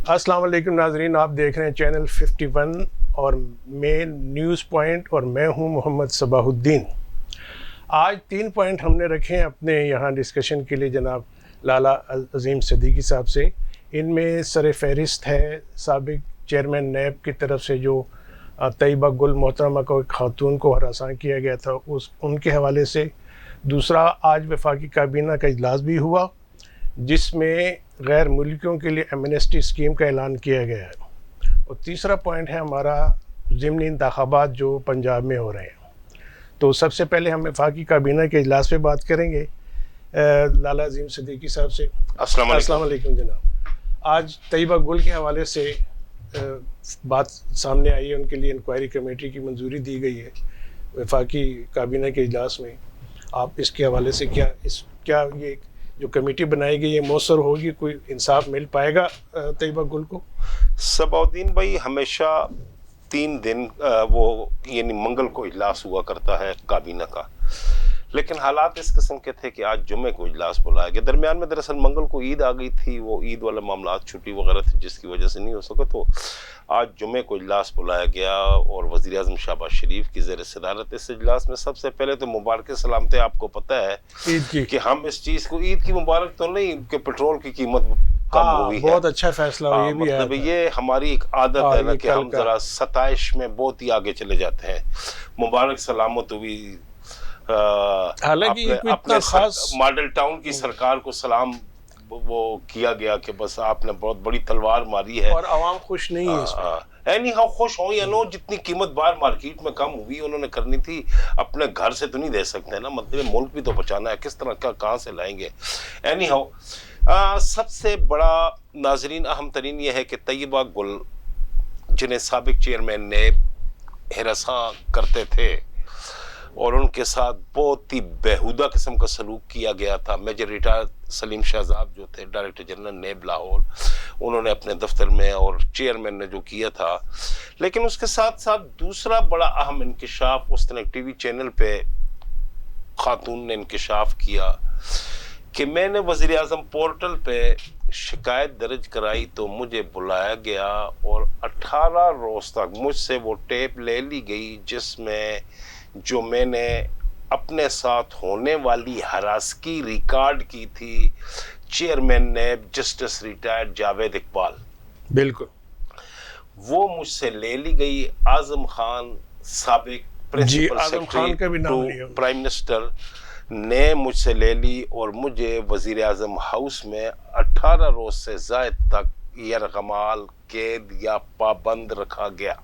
السلام علیکم ناظرین، آپ دیکھ رہے ہیں چینل 51 اور مین نیوز پوائنٹ، اور میں ہوں محمد صباح الدین۔ آج 3 پوائنٹ ہم نے رکھے ہیں اپنے یہاں ڈسکشن کے لیے جناب لالا عظیم صدیقی صاحب سے۔ ان میں سر فہرست ہے سابق چیئرمین نیب کی طرف سے جو طیبہ گل محترمہ کو ایک خاتون کو ہراساں کیا گیا تھا، ان کے حوالے سے۔ دوسرا، آج وفاقی کابینہ کا اجلاس بھی ہوا جس میں غیر ملکیوں کے لیے ایمنسٹی اسکیم کا اعلان کیا گیا ہے۔ اور تیسرا پوائنٹ ہے ہمارا ضمنی انتخابات جو پنجاب میں ہو رہے ہیں۔ تو سب سے پہلے ہم وفاقی کابینہ کے اجلاس پہ بات کریں گے لالا عظیم صدیقی صاحب سے۔ السلام علیکم جناب۔ آج طیبہ گل کے حوالے سے بات سامنے آئی ہے، ان کے لیے انکوائری کمیٹی کی منظوری دی گئی ہے وفاقی کابینہ کے اجلاس میں۔ آپ اس کے حوالے سے کیا یہ جو کمیٹی بنائی گئی ہے مؤثر ہوگی؟ کوئی انصاف مل پائے گا طیبہ گل کو؟ صباح الدین بھائی، ہمیشہ 3 دن وہ یعنی منگل کو اجلاس ہوا کرتا ہے کابینہ کا، لیکن حالات اس قسم کے تھے کہ آج جمعے کو اجلاس بلایا گیا۔ درمیان میں دراصل منگل کو عید آ گئی تھی، وہ عید والا معاملات چھٹی وغیرہ تھی جس کی وجہ سے نہیں ہو سکا، تو آج جمعے کو اجلاس بلایا گیا اور وزیر اعظم شہباز شریف کی زیر صدارت اس اجلاس میں سب سے پہلے تو مبارک سلامتی۔ آپ کو پتہ ہے عید کی کہ ہم اس چیز کو عید کی مبارک تو نہیں کہ پیٹرول کی قیمت کم ہوئی ہے، بہت اچھا فیصلہ ہو، یہ بھی مطلب یہ ہماری ایک عادت ہے نا کہ ہم ذرا ستائش میں بہت ہی آگے چلے جاتے ہیں۔ مبارک سلامت ہوئی اپنے ماڈل ٹاؤن کی سرکار کو سلام وہ کیا گیا کہ بس آپ نے بہت بڑی تلوار ماری ہے، اور عوام خوش نہیں ہے اس میں۔ اینی ہاؤ خوش ہوں یا نو، جتنی قیمت بار مارکیٹ میں کم ہوئی انہوں نے کرنی تھی، اپنے گھر سے تو نہیں دے سکتے نا، مطلب ملک بھی تو بچانا ہے، کس طرح کا کہاں سے لائیں گے۔ اینی ہاؤ سب سے بڑا ناظرین اہم ترین یہ ہے کہ طیبہ گل جنہیں سابق چیئرمین نیب ہراساں کرتے تھے اور ان کے ساتھ بہت ہی بیہودہ قسم کا سلوک کیا گیا تھا، میجر ریٹائر سلیم شہزاد جو تھے ڈائریکٹر جنرل نیب لاہور، انہوں نے اپنے دفتر میں اور چیئرمین نے جو کیا تھا۔ لیکن اس کے ساتھ ساتھ دوسرا بڑا اہم انکشاف اس نے ٹی وی چینل پہ خاتون نے انکشاف کیا کہ میں نے وزیر اعظم پورٹل پہ شکایت درج کرائی تو مجھے بلایا گیا اور 18 روز تک مجھ سے وہ ٹیپ لے لی گئی جس میں جو میں نے اپنے ساتھ ہونے والی ہراسگی ریکارڈ کی تھی chairman NAB justice retired Javed Iqbal, بالکل وہ مجھ سے لے لی گئی۔ اعظم خان سابق پرنسپل سیکرٹری پرائم منسٹر نے مجھ سے لے لی اور مجھے وزیر اعظم ہاؤس میں 18 روز سے زائد تک یرغمال، قید یا پابند رکھا گیا۔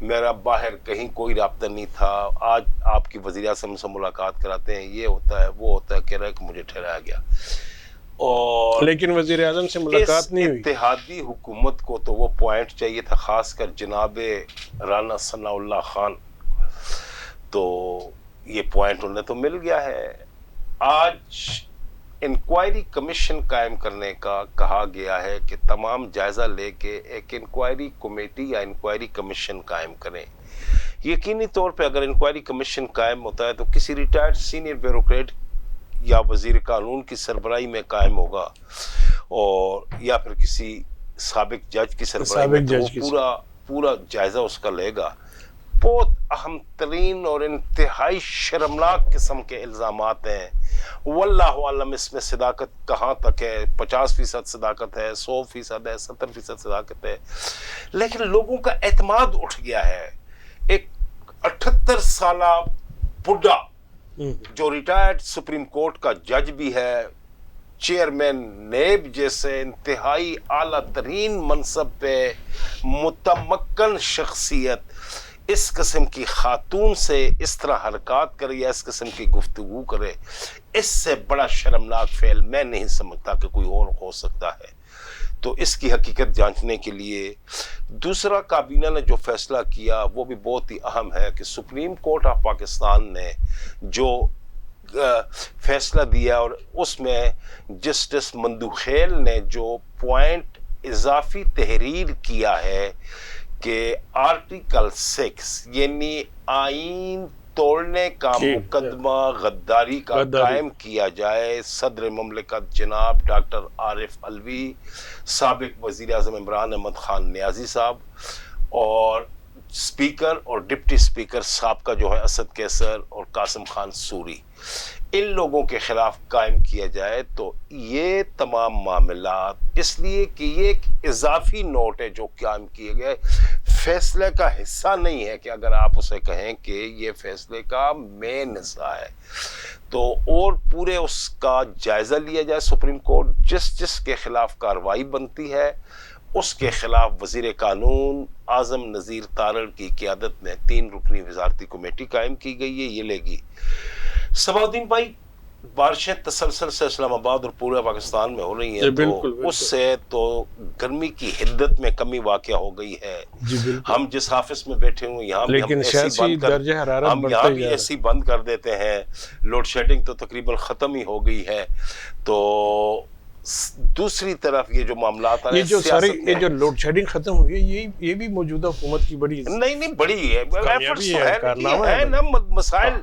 میرا باہر کہیں کوئی رابطہ نہیں تھا۔ آج آپ کی وزیر اعظم سے ملاقات کراتے ہیں، یہ ہوتا ہے وہ ہوتا ہے، کہہ رہا ہے کہ مجھے ٹھہرایا گیا، اور لیکن وزیر اعظم سے ملاقات نہیں ہوئی۔ اتحادی حکومت کو تو وہ پوائنٹ چاہیے تھا، خاص کر جناب رانا ثناء اللہ خان، تو یہ پوائنٹ انہیں تو مل گیا ہے۔ آج انکوائری کمیشن قائم کرنے کا کہا گیا ہے کہ تمام جائزہ لے کے ایک انکوائری کمیٹی یا انکوائری کمیشن قائم کریں۔ یقینی طور پہ اگر انکوائری کمیشن قائم ہوتا ہے تو کسی ریٹائرڈ سینئر بیوروکریٹ یا وزیر قانون کی سربراہی میں قائم ہوگا، اور یا پھر کسی سابق جج کی سربراہی میں، تو وہ پورا جائزہ اس کا لے گا۔ بہت اہم ترین اور انتہائی شرمناک قسم کے الزامات ہیں، واللہ عالم اس میں صداقت کہاں تک ہے، 50% صداقت ہے، 100% ہے، 70% صداقت ہے، لیکن لوگوں کا اعتماد اٹھ گیا ہے۔ ایک 78 سالہ بڈھا جو ریٹائرڈ سپریم کورٹ کا جج بھی ہے، چیئرمین نیب جیسے انتہائی اعلیٰ ترین منصب پہ متمکن شخصیت، اس قسم کی خاتون سے اس طرح حرکات کرے یا اس قسم کی گفتگو کرے، اس سے بڑا شرمناک فعل میں نہیں سمجھتا کہ کوئی اور ہو سکتا ہے۔ تو اس کی حقیقت جانچنے کے لیے دوسرا کابینہ نے جو فیصلہ کیا وہ بھی بہت ہی اہم ہے کہ سپریم کورٹ آف پاکستان نے جو فیصلہ دیا، اور اس میں جسٹس مندوخیل نے جو پوائنٹ اضافی تحریر کیا ہے کہ آرٹیکل 6 یعنی آئین توڑنے کا مقدمہ غداری کا قائم کیا جائے. صدر مملکت جناب ڈاکٹر عارف علوی، سابق وزیر اعظم عمران احمد خان نیازی صاحب اور اسپیکر اور ڈپٹی اسپیکر سابقہ جو ہے اسد کیسر اور قاسم خان سوری، ان لوگوں کے خلاف قائم کیا جائے. تو یہ تمام معاملات اس لیے کہ یہ ایک اضافی نوٹ ہے جو قائم کیے گئے، فیصلے کا حصہ نہیں ہے کہ اگر آپ اسے کہیں کہ یہ فیصلے کا مین حصہ ہے. تو اور پورے اس کا جائزہ لیا جائے. سپریم کورٹ جس کے خلاف کارروائی بنتی ہے اس کے خلاف وزیر قانون اعظم نذیر تارڑ کی قیادت میں 3 رکنی وزارتی کمیٹی قائم کی گئی ہے، یہ لے گی. صباح الدین بھائی، بارشیں تسلسل سے اسلام آباد اور پورے پاکستان میں ہو رہی ہیں، تو اس سے تو گرمی کی حدت میں کمی واقع ہو گئی ہے. ہم جس آفس میں بیٹھے ہوئے یہاں بھی ہم اے سی بند کر دیتے ہیں. لوڈ شیڈنگ تو تقریباً ختم ہی ہو گئی ہے. تو دوسری طرف یہ جو معاملات ہیں، یہ جو لوڈ شیڈنگ ختم ہوئی ہے، یہ بھی موجودہ حکومت کی بڑی نہیں بڑی ہے، مسائل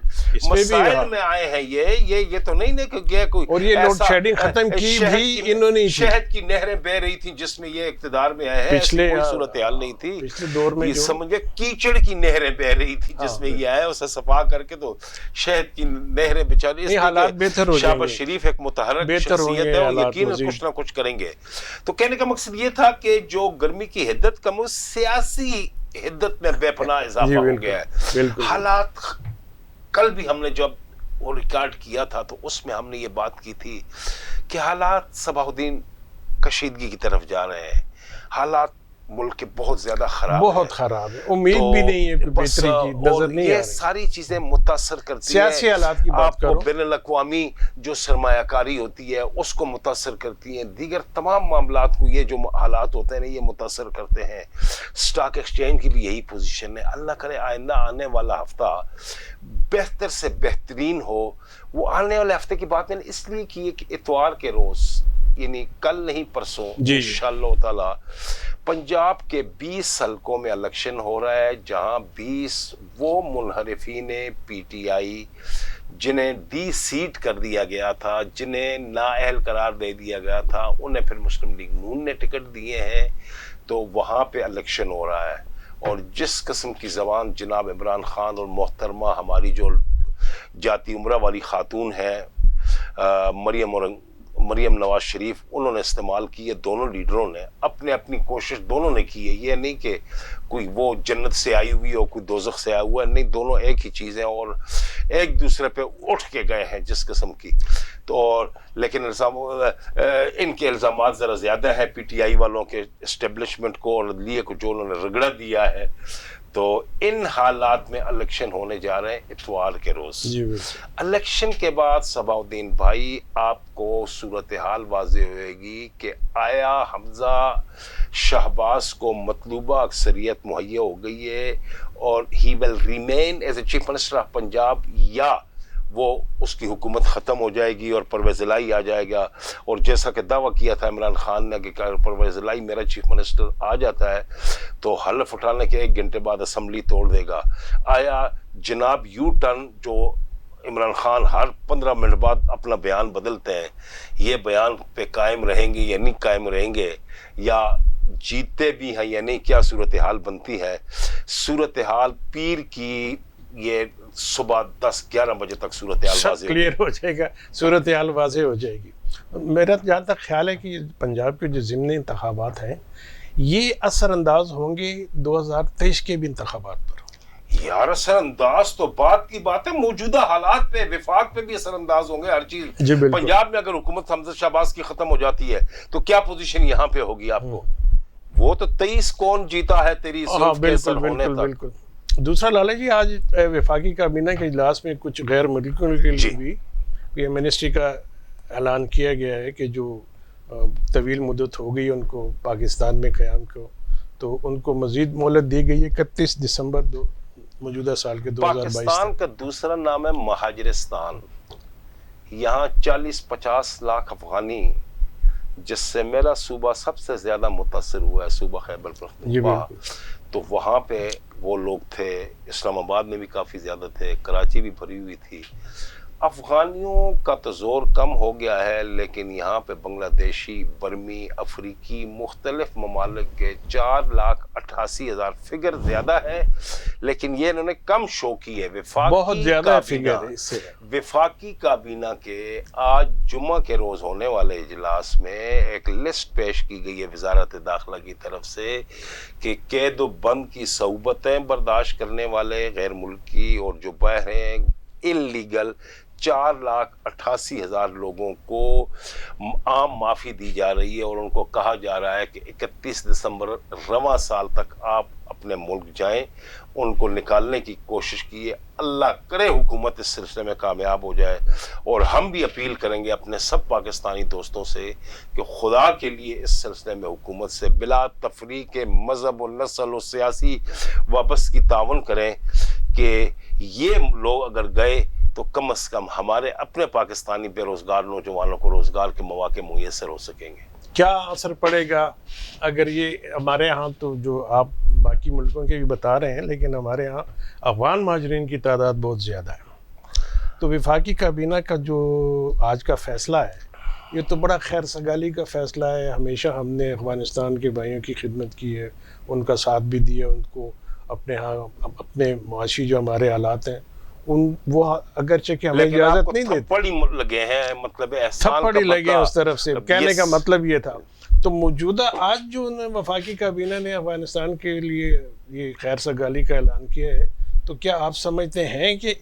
میں آئے ہیں. یہ تو نہیں کہ کوئی، اور یہ لوڈ شیڈنگ ختم کی بھی انہوں نے، شہد کی نہریں بہ رہی تھیں جس میں یہ اقتدار میں آئے ہیں، ایسی کوئی صورتحال نہیں تھی. پچھلے دور میں سمجھے کیچڑ کی نہریں بہ رہی تھی جس میں یہ آئے، اسے صفا کر کے تو شہد کی نہریں بچاری. حالات بہتر ہو جائیں گے. شہباز شریف ایک متحرک شخصیت ہے اور یقیناً کچھ نہ کچھ کریں گے. تو کہنے کا مقصد یہ تھا کہ جو گرمی کی حدت کم ہو، سیاسی حدت میں بے پناہ اضافہ ہو گیا ہے. حالات کل بھی ہم نے جب وہ ریکارڈ کیا تھا تو اس میں ہم نے یہ بات کی تھی کہ حالات صباح الدین کشیدگی کی طرف جا رہے ہیں. حالات ملک کے بہت زیادہ بہت خراب ہے. امید بھی نہیں ہے کہ بہتری کی نظر نہیں آ رہی. یہ ساری چیزیں متاثر کرتی ہیں. سیاسی حالات کی بات کرو، آپ کو بین الاقوامی جو سرمایہ کاری ہوتی ہے اس کو متاثر کرتی ہیں. دیگر تمام معاملات کو یہ جو حالات ہوتے ہیں یہ متاثر کرتے ہیں. سٹاک ایکسچینج کی بھی یہی پوزیشن ہے. اللہ کرے آئندہ آنے والا ہفتہ بہتر سے بہترین ہو. وہ آنے والے ہفتے کی بات میں اس لیے کی کہ اتوار کے روز، یعنی کل نہیں پرسوں انشاءاللہ تعالی، پنجاب کے 20 حلقوں میں الیکشن ہو رہا ہے، جہاں 20 وہ منحرفین پی ٹی آئی جنہیں ڈی سیٹ کر دیا گیا تھا، جنہیں نااہل قرار دے دیا گیا تھا، انہیں پھر مسلم لیگ نون نے ٹکٹ دیے ہیں. تو وہاں پہ الیکشن ہو رہا ہے. اور جس قسم کی زبان جناب عمران خان اور محترمہ ہماری جو جاتی عمرہ والی خاتون ہے مریم نواز شریف، انہوں نے استعمال کی ہے، دونوں لیڈروں نے اپنے اپنی کوشش دونوں نے کی ہے. یہ نہیں کہ کوئی وہ جنت سے آئی ہوئی ہو کوئی دوزخ سے آیا ہوا ہے، نہیں، دونوں ایک ہی چیز ہیں اور ایک دوسرے پہ اٹھ کے گئے ہیں جس قسم کی. تو لیکن ان کے الزامات ذرا زیادہ ہیں پی ٹی آئی والوں کے اسٹیبلشمنٹ کو اور عدلیہ کو جو انہوں نے رگڑا دیا ہے. تو ان حالات میں الیکشن ہونے جا رہے ہیں اتوار کے روز. الیکشن کے بعد صباح الدین بھائی آپ کو صورتحال واضح ہوئے گی کہ آیا حمزہ شہباز کو مطلوبہ اکثریت مہیا ہو گئی ہے اور he will remain as a chief minister of Punjab, یا وہ اس کی حکومت ختم ہو جائے گی اور پرویز الہی آ جائے گا. اور جیسا کہ دعویٰ کیا تھا عمران خان نے کہ پرویز الہی میرا چیف منسٹر آ جاتا ہے تو حلف اٹھانے کے 1 گھنٹے بعد اسمبلی توڑ دے گا. آیا جناب یو ٹرن جو عمران خان ہر 15 منٹ بعد اپنا بیان بدلتے ہیں، یہ بیان پہ قائم رہیں گے یا نہیں قائم رہیں گے، یا جیتے بھی ہیں یا نہیں؟ کیا صورتحال بنتی ہے؟ صورتحال پیر کی یہ صبح 10-11 بجے تک صورتحال واضح کلیئر ہو جائے گا، صورتحال واضح ہو جائے گی. میرا جہاں تک خیال ہے کہ پنجاب کے جو ضمنی انتخابات ہیں یہ اثر انداز ہوں گے 2023 کے بھی انتخابات پر. یار اثر انداز تو بات کی بات ہے، موجودہ حالات پہ وفاق پہ بھی اثر انداز ہوں گے ہر چیز. پنجاب میں اگر حکومت حمزہ شہباز کی ختم ہو جاتی ہے تو کیا پوزیشن یہاں پہ ہوگی آپ کو؟ وہ تو 23 کون جیتا ہے تیری صرف کیسر ہونے تک. دوسرا لالا جی، آج وفاقی کابینہ کے اجلاس میں کچھ غیر ملکوں کے لیے بھی یہ منسٹری کا اعلان کیا گیا ہے کہ جو طویل مدت ہو گئی ان کو پاکستان میں قیام کو، تو ان کو مزید مہلت دی گئی ہے 31 دسمبر موجودہ سال کے 2022. پاکستان کا دوسرا نام ہے مہاجرستان. یہاں 40-50 لاکھ افغانی جس سے میرا صوبہ سب سے زیادہ متاثر ہوا ہے، صوبہ خیبر پختونخوا، تو وہاں پہ وہ لوگ تھے، اسلام آباد میں بھی کافی زیادہ تھے، کراچی بھی بھری ہوئی تھی۔ افغانیوں کا تو زور کم ہو گیا ہے، لیکن یہاں پہ بنگلہ دیشی، برمی، افریقی، مختلف ممالک کے 4,88,000 فگر زیادہ ہے، لیکن یہ انہوں نے کم شو کی ہے۔ بہت زیادہ فگر ہے اس سے۔ وفاقی کابینہ کے آج جمعہ کے روز ہونے والے اجلاس میں ایک لسٹ پیش کی گئی ہے وزارت داخلہ کی طرف سے کہ قید و بند کی صعوبتیں برداشت کرنے والے غیر ملکی اور جو باہر ہیں انلیگل 4,88,000 لوگوں کو عام معافی دی جا رہی ہے، اور ان کو کہا جا رہا ہے کہ 31 دسمبر رواں سال تک آپ اپنے ملک جائیں، ان کو نکالنے کی کوشش کیے۔ اللہ کرے حکومت اس سلسلے میں کامیاب ہو جائے، اور ہم بھی اپیل کریں گے اپنے سب پاکستانی دوستوں سے کہ خدا کے لیے اس سلسلے میں حکومت سے بلا تفریق مذہب و نسل و سیاسی وابستگی تعاون کریں کہ یہ لوگ اگر گئے تو کم از کم ہمارے اپنے پاکستانی بے روزگار نوجوانوں کو روزگار کے مواقع میسر ہو سکیں گے۔ کیا اثر پڑے گا اگر یہ ہمارے ہاں، تو جو آپ باقی ملکوں کے بھی بتا رہے ہیں، لیکن ہمارے ہاں افغان مہاجرین کی تعداد بہت زیادہ ہے، تو وفاقی کابینہ کا جو آج کا فیصلہ ہے یہ تو بڑا خیر سگالی کا فیصلہ ہے۔ ہمیشہ ہم نے افغانستان کے بھائیوں کی خدمت کی ہے، ان کا ساتھ بھی دیا، ان کو اپنے ہاں اپنے معاشی جو ہمارے حالات ہیں وہ اگرچہ کہ ہمیں اجازت نہیں دیتے، تھپڑ لگے ہیں، مطلب احسان تھپڑ کا ہی لگے ہیں اس طرف سے، کہنے کا yes. مطلب یہ تھا۔ تو موجودہ آج جو وفاقی کابینہ نے افغانستان کے لیے یہ خیر سگالی کا اعلان کیا ہے، تو کیا آپ سمجھتے ہیں کہ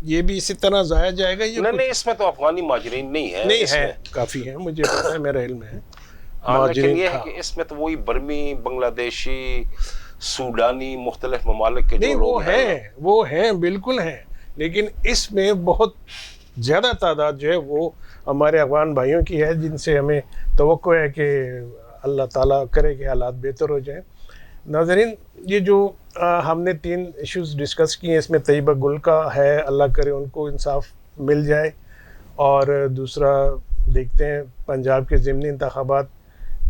یہ بھی اسی طرح ضائع جائے گا؟ نہیں، اس میں تو افغانی مہاجرین نہیں ہے، نہیں ہے، کافی ہیں، مجھے پتا ہے، میرا علم ہے لیکن یہ ہے کہ اس میں تو وہی برمی، بنگلہ دیشی، سوڈانی، مختلف ممالک کے جو لوگ ہیں وہ ہیں بالکل ہیں، لیکن اس میں بہت زیادہ تعداد جو ہے وہ ہمارے افغان بھائیوں کی ہے، جن سے ہمیں توقع ہے کہ اللہ تعالیٰ کرے کہ حالات بہتر ہو جائیں۔ ناظرین، یہ جو ہم نے 3 ایشوز ڈسکس کیے ہیں، اس میں طیبہ گل کا ہے، اللہ کرے ان کو انصاف مل جائے، اور دوسرا دیکھتے ہیں پنجاب کے ضمنی انتخابات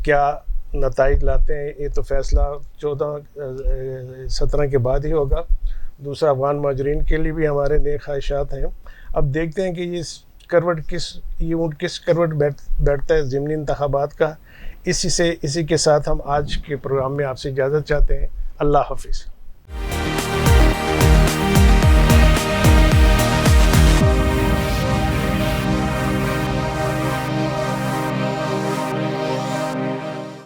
کیا نتائج لاتے ہیں، یہ تو فیصلہ 17 کے بعد ہی ہوگا۔ دوسرا افغان مہاجرین کے لیے بھی ہمارے نیک خواہشات ہیں۔ اب دیکھتے ہیں کہ یہ اونٹ کس کروٹ بیٹھتا ہے ضمنی انتخابات کا۔ اسی کے ساتھ ہم آج کے پروگرام میں آپ سے اجازت چاہتے ہیں۔ اللہ حافظ۔